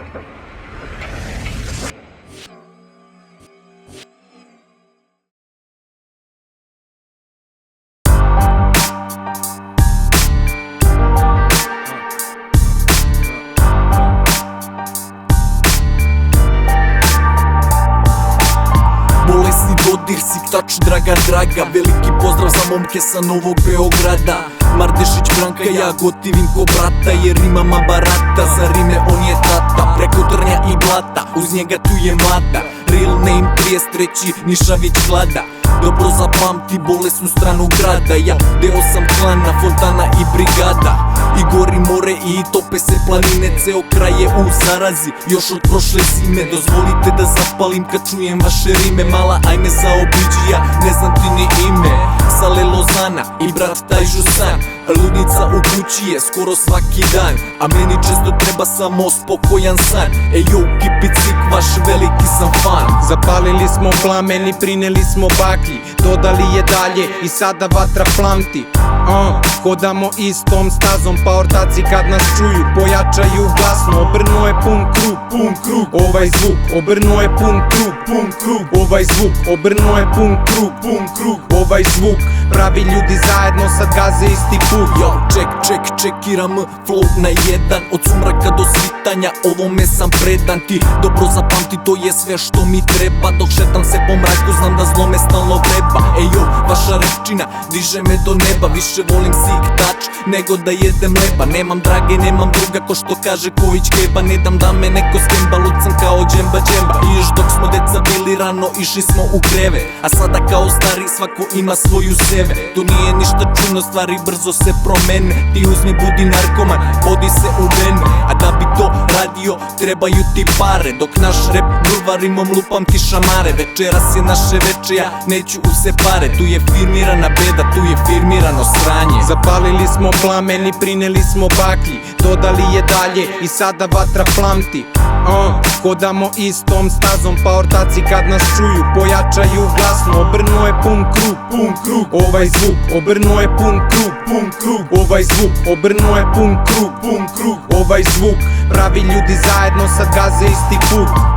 Bolesni dodir si tač draga, veliki pozdrav za momke sa Novog Beograda. Mardešić Branka, ja gotivim ko brata, jer imama barata, za rime on je tata. Preko trnja i blata, uz njega tu je mlada. Real name 33, Nišavić Vlada. Dobro zapamti bolesnu stranu grada, ja deo sam klana, Fontana i brigada. I gori more i tope se planine, ceo kraj je u zarazi, još od prošle zime. Dozvolite da zapalim kad čujem vaše rime, mala ajme zaobiđi, ja ne znam ti ni ime. Sale Lozana i brat taj Žusan, ludnica u kući je skoro svaki dan, a meni često treba samo spokojan san. Ej yo, keep it sick, vaš veliki sam fan. Zapalili smo plamen i prineli smo baklji, dodali je dalje i sada vatra plamti. Hodamo istom stazom, pa ortaci kad nas čuju pojačaju glasno. Obrnuo je pun krug, ovaj zvuk. Obrnuo je pun krug, ovaj zvuk. Obrnuo je pun krug, ovaj zvuk. Pravi ljudi zajedno sad gaze isti put. Yo, čekiram flow na jedan, od sumraka do svitanja, ovome sam predan. Ti dobro zapamti, to je sve što mi treba. Dok šetam se po mraku, znam da zlo me stalno vreba. Ej yo, vaša rečina diže me do neba. Više volim sik tač nego da jedem leba. Nemam drage, nemam druga, ko što kaže Kojić Keba. Ne dam da me neko skemba, lucam kao džemba. I još dok smo deca bili rano, išli smo u kreve, a sada kao stari svako ima svoju sebe. To nije ništa čudno, stvari brzo se promene. Ti uzmi, budi narkoman, vodi se u vene. A da bi to radio, trebaju ti pare. Dok naš rep gruvarimom lupam ti šamare. Večeras je naše veče, ja neću u se pare. Tu je firmirana beda, tu je firmirano sranje. Zapalili smo plamen i prineli smo baklji, dodali je dalje i sada vatra plamti. Hodamo istom stazom, pa ortaci kad nas čuju pojačaju glasno. Obrnuo je pun krug, ovaj zvuk. Obrnuo je pun krug, ovaj zvuk. Obrnuo je pun krug, ovaj zvuk. Pravi ljudi zajedno sad gaze isti put.